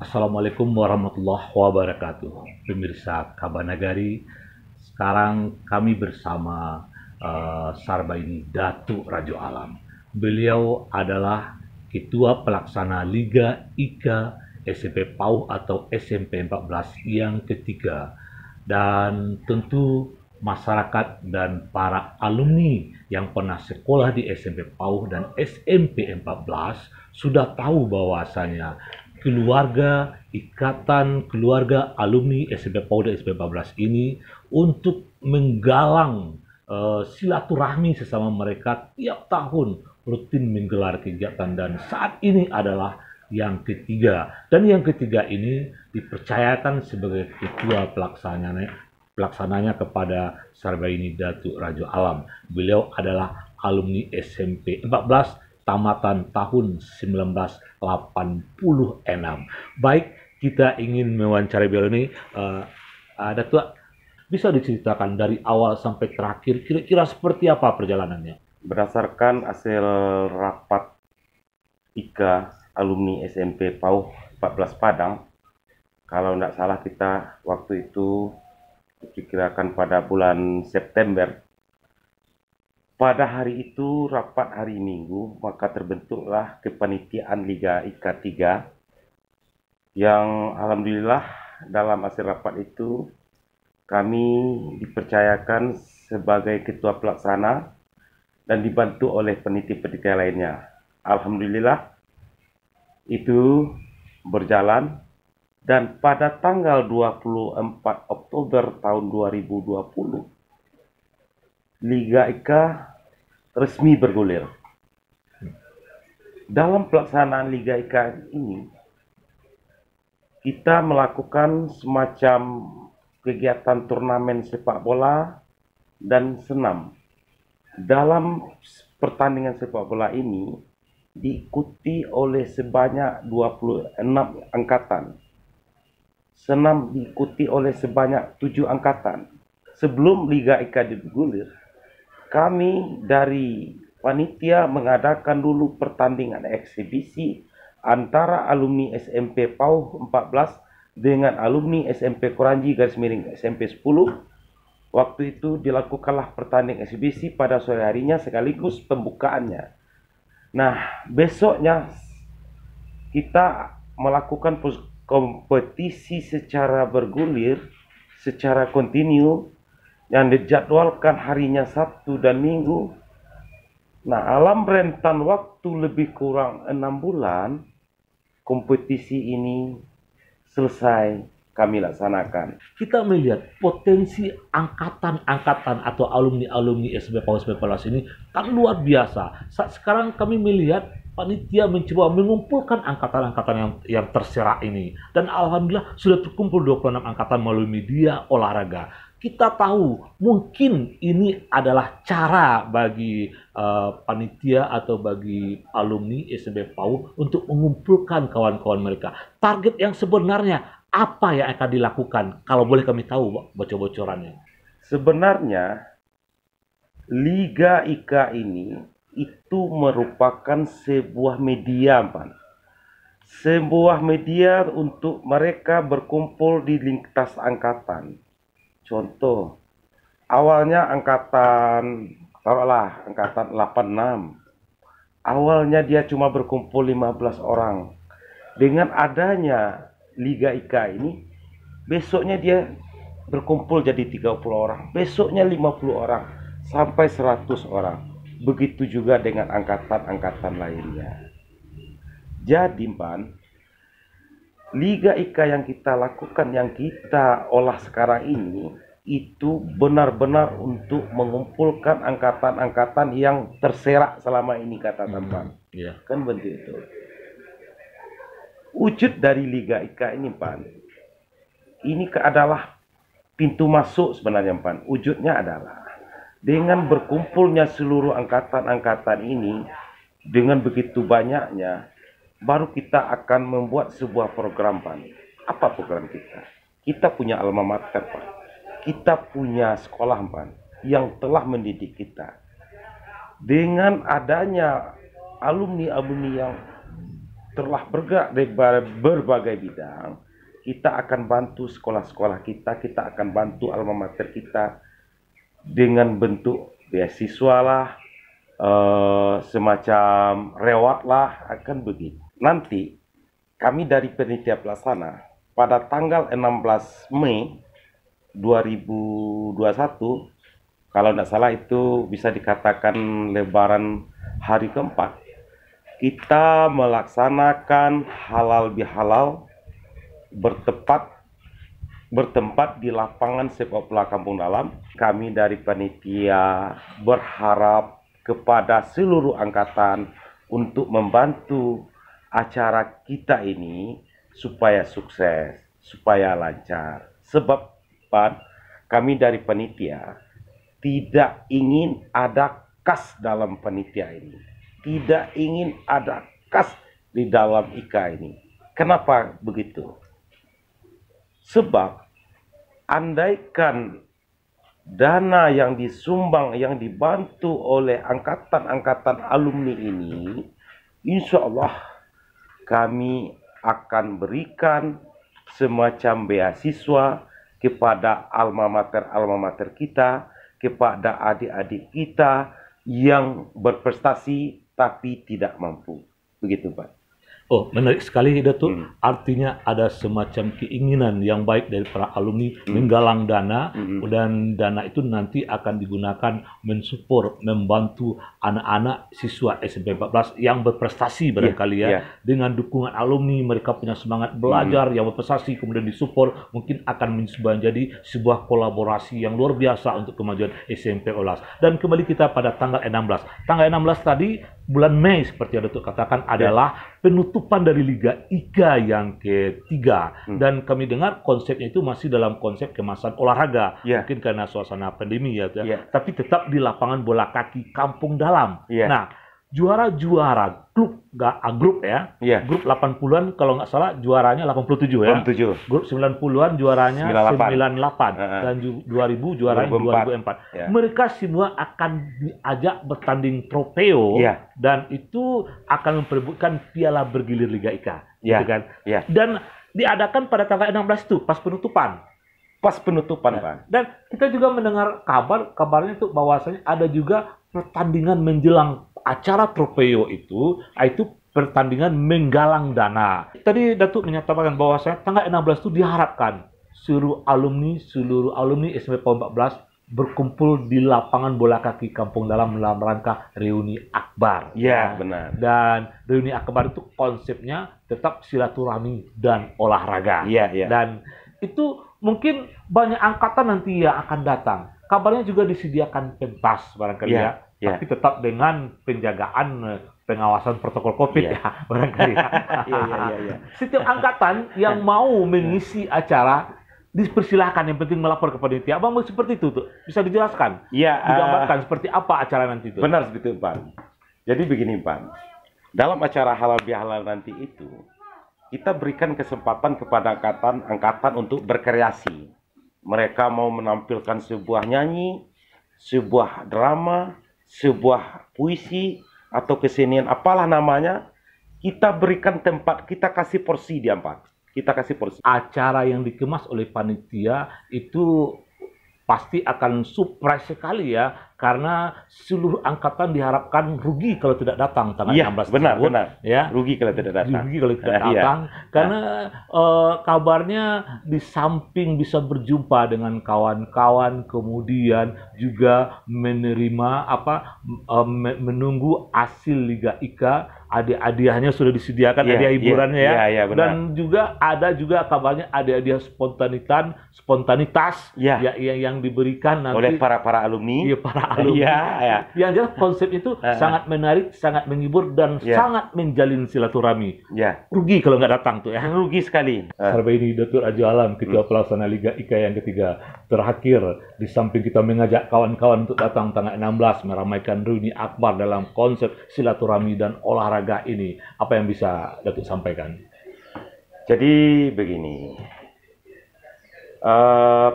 Assalamualaikum warahmatullahi wabarakatuh. Pemirsa Kabar Nagari, sekarang kami bersama Sarbaini Datuk Rajo Alam. Beliau adalah Ketua Pelaksana Liga IKA SMP PAUH atau SMP 14 yang ketiga. Dan tentu masyarakat dan para alumni yang pernah sekolah di SMP PAUH dan SMP 14 sudah tahu bahwasanya ikatan keluarga alumni SMP PAUD dan SMP 14 ini untuk menggalang silaturahmi sesama mereka tiap tahun rutin menggelar kegiatan, dan saat ini adalah yang ketiga, dan yang ketiga ini dipercayakan sebagai ketua pelaksananya kepada Sarbaini Datuk Rajo Alam. Beliau adalah alumni SMP 14 tamatan tahun 1986. Baik, kita ingin mewawancarai beliau ini. Datuk, bisa diceritakan dari awal sampai terakhir, kira-kira seperti apa perjalanannya? Berdasarkan hasil rapat IKA alumni SMP PAUH 14 Padang, kalau tidak salah kita waktu itu diperkirakan pada bulan September. Pada hari itu, rapat hari Minggu, maka terbentuklah kepanitiaan Liga IKA 3 yang alhamdulillah dalam hasil rapat itu kami dipercayakan sebagai ketua pelaksana dan dibantu oleh panitia-panitia lainnya. Alhamdulillah itu berjalan, dan pada tanggal 24 Oktober tahun 2020 Liga IKA resmi bergulir. Dalam pelaksanaan Liga IKA ini, kita melakukan semacam kegiatan turnamen sepak bola dan senam. Dalam pertandingan sepak bola ini diikuti oleh sebanyak 26 angkatan. Senam diikuti oleh sebanyak 7 angkatan. Sebelum Liga IKA bergulir, kami dari panitia mengadakan dulu pertandingan eksibisi antara alumni SMP PAUH 14 dengan alumni SMP Koranji SMP 10. Waktu itu dilakukanlah pertandingan eksibisi pada sore harinya sekaligus pembukaannya. Nah, besoknya kita melakukan kompetisi secara bergulir, secara kontinu, yang dijadwalkan harinya Sabtu dan Minggu. Nah, dalam rentan waktu lebih kurang 6 bulan, kompetisi ini selesai kami laksanakan. Kita melihat potensi angkatan-angkatan atau alumni-alumni SMP PAUD SMP 14 ini kan luar biasa. Saat sekarang kami melihat panitia mencoba mengumpulkan angkatan-angkatan yang terserak ini, dan alhamdulillah sudah terkumpul 26 angkatan melalui media olahraga. Kita tahu mungkin ini adalah cara bagi panitia atau bagi alumni SMP PAUD untuk mengumpulkan kawan-kawan mereka. Target yang sebenarnya apa yang akan dilakukan? Kalau boleh kami tahu bocor-bocorannya. Sebenarnya Liga IKA ini itu merupakan sebuah media, Pak. Sebuah media untuk mereka berkumpul di lintas angkatan. Contoh, awalnya angkatan 86. Awalnya dia cuma berkumpul 15 orang. Dengan adanya Liga IKA ini, besoknya dia berkumpul jadi 30 orang, besoknya 50 orang, sampai 100 orang. Begitu juga dengan angkatan-angkatan lainnya. Jadi, Pan, Liga IKA yang kita lakukan, yang kita olah sekarang ini, itu benar-benar untuk mengumpulkan angkatan-angkatan yang terserak selama ini, kata Pan. Yeah. Kan begitu itu. Wujud dari Liga IKA ini, Pan, ini adalah pintu masuk sebenarnya, Pan. Wujudnya adalah dengan berkumpulnya seluruh angkatan-angkatan ini, dengan begitu banyaknya, baru kita akan membuat sebuah program, Pan. Apa program kita? Kita punya alma mater, Pan. Kita punya sekolah, Pan, yang telah mendidik kita. Dengan adanya alumni-alumni yang telah bergerak di berbagai bidang. Kita akan bantu sekolah-sekolah kita, kita akan bantu alma mater kita dengan bentuk beasiswa lah, semacam reward lah, akan begitu. Nanti kami dari panitia pelaksana pada tanggal 16 Mei 2021, kalau tidak salah itu bisa dikatakan lebaran hari keempat, kita melaksanakan halal bihalal bertempat di lapangan sepak bola Kampung Dalam. Kami dari panitia berharap kepada seluruh angkatan untuk membantu acara kita ini supaya sukses, supaya lancar. Sebab kami dari panitia tidak ingin ada kas dalam panitia ini. Tidak ingin ada kas di dalam IKA ini. Kenapa begitu? Sebab andaikan dana yang disumbang, yang dibantu oleh angkatan-angkatan alumni ini, insya Allah kami akan berikan semacam beasiswa kepada alma mater kita, kepada adik-adik kita yang berprestasi tapi tidak mampu. Begitu, Pak. Oh, menarik sekali, Datuk. Artinya ada semacam keinginan yang baik dari para alumni menggalang dana, dan dana itu nanti akan digunakan mensupport, membantu anak-anak siswa SMP 14 yang berprestasi barangkali dengan dukungan alumni. Mereka punya semangat belajar yang berprestasi, kemudian disupport, mungkin akan menjadi sebuah kolaborasi yang luar biasa untuk kemajuan SMP 14. Dan kembali kita pada tanggal 16. Tanggal 16 tadi, bulan Mei seperti yang Datuk katakan adalah penutupan dari Liga IKA yang ketiga. Dan kami dengar konsepnya itu masih dalam konsep kemasan olahraga. Mungkin karena suasana pandemi tapi tetap di lapangan bola kaki Kampung Dalam. Nah, juara-juara grup grup 80-an kalau nggak salah juaranya 87 ya. 87. Grup 90-an juaranya 98 dan 2000 juaranya 2004. Mereka semua akan diajak bertanding tropeo dan itu akan memperebutkan piala bergilir Liga IKA, gitu kan? Dan diadakan pada tanggal 16 itu pas penutupan. Pak. Dan kita juga mendengar kabarnya itu bahwasanya ada juga pertandingan menjelang acara tropeo itu pertandingan menggalang dana. Tadi Datuk menyatakan bahwasanya tanggal 16 itu diharapkan seluruh alumni SMP 14 berkumpul di lapangan bola kaki Kampung Dalam rangka reuni akbar. Benar. Dan reuni akbar itu konsepnya tetap silaturahmi dan olahraga. Dan itu mungkin banyak angkatan nanti yang akan datang. Kabarnya juga disediakan pentas barangkali tapi tetap dengan penjagaan pengawasan protokol COVID barangkali. Setiap angkatan yang mau mengisi acara dipersilahkan, yang penting melapor ke panitia. Abang seperti itu tuh. Bisa dijelaskan? Digambarkan seperti apa acara nanti itu? Benar seperti itu, Pak. Jadi begini, Pak. Dalam acara halal bihalal nanti itu, kita berikan kesempatan kepada angkatan untuk berkreasi. Mereka mau menampilkan sebuah nyanyi, sebuah drama, sebuah puisi, atau kesenian, apalah namanya, kita berikan tempat, kita kasih porsi dia, Pak. Kita kasih porsi. Acara yang dikemas oleh panitia itu pasti akan surprise sekali ya, karena seluruh angkatan diharapkan rugi kalau tidak datang tanggal 16 benar. Rugi kalau tidak datang. Karena kabarnya di samping bisa berjumpa dengan kawan-kawan, kemudian juga menerima menunggu hasil Liga IKA. Hadiah-hadiahnya sudah disediakan, hadiah hiburannya dan juga ada kabarnya ada hadiah spontanitas yang diberikan nanti oleh para alumni. Yang jelas konsep itu sangat menarik, sangat menghibur dan sangat menjalin silaturahmi. Rugi kalau nggak datang tuh ya. Rugi sekali. Sampai ini Dr. Ajo Alam, Ketua Pelaksana Liga IKA yang ketiga. Terakhir, di samping kita mengajak kawan-kawan untuk datang tanggal 16 meramaikan reuni akbar dalam konsep silaturahmi dan olahraga ini, apa yang bisa Datuk sampaikan? Jadi begini,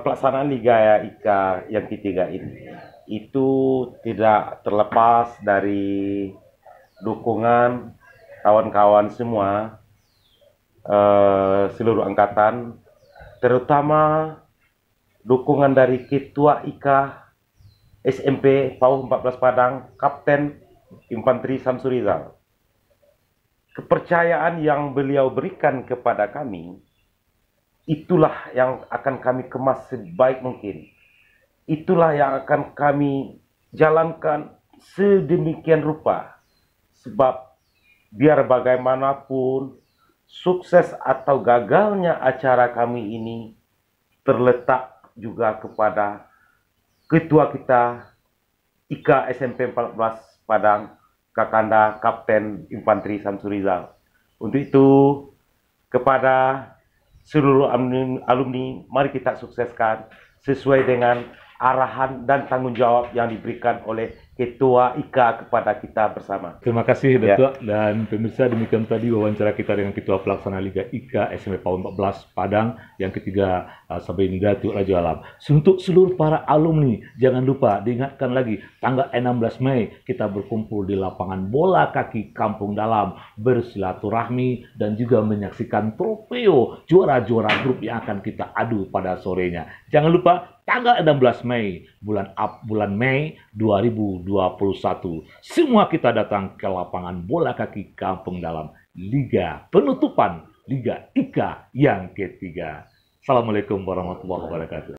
pelaksanaan Liga IKA yang ketiga ini itu tidak terlepas dari dukungan kawan-kawan semua, seluruh angkatan, terutama dukungan dari Ketua IKA SMP PAUD 14 Padang, Kapten Infanteri Samsurizal. Kepercayaan yang beliau berikan kepada kami, itulah yang akan kami kemas sebaik mungkin. Itulah yang akan kami jalankan sedemikian rupa. Sebab biar bagaimanapun, sukses atau gagalnya acara kami ini terletak juga kepada Ketua kita IKA SMP 14 Padang, Kakanda Kapten Infanteri Samsurizal. Untuk itu, kepada seluruh alumni, mari kita sukseskan sesuai dengan arahan dan tanggung jawab yang diberikan oleh Ketua IKA kepada kita bersama. Terima kasih Datuk. Dan pemirsa, demikian tadi wawancara kita dengan Ketua Pelaksana Liga IKA SMP PAUD 14 Padang yang ketiga, Sabirin Datuk Raja Alam. Untuk seluruh para alumni, jangan lupa diingatkan lagi tanggal 16 Mei kita berkumpul di lapangan bola kaki Kampung Dalam, bersilaturahmi dan juga menyaksikan trofeo juara-juara grup yang akan kita adu pada sorenya. Jangan lupa tanggal 16 Mei, bulan Mei 2021. Semua kita datang ke lapangan bola kaki Kampung Dalam, Liga penutupan Liga IKA yang ketiga. Assalamualaikum warahmatullahi wabarakatuh.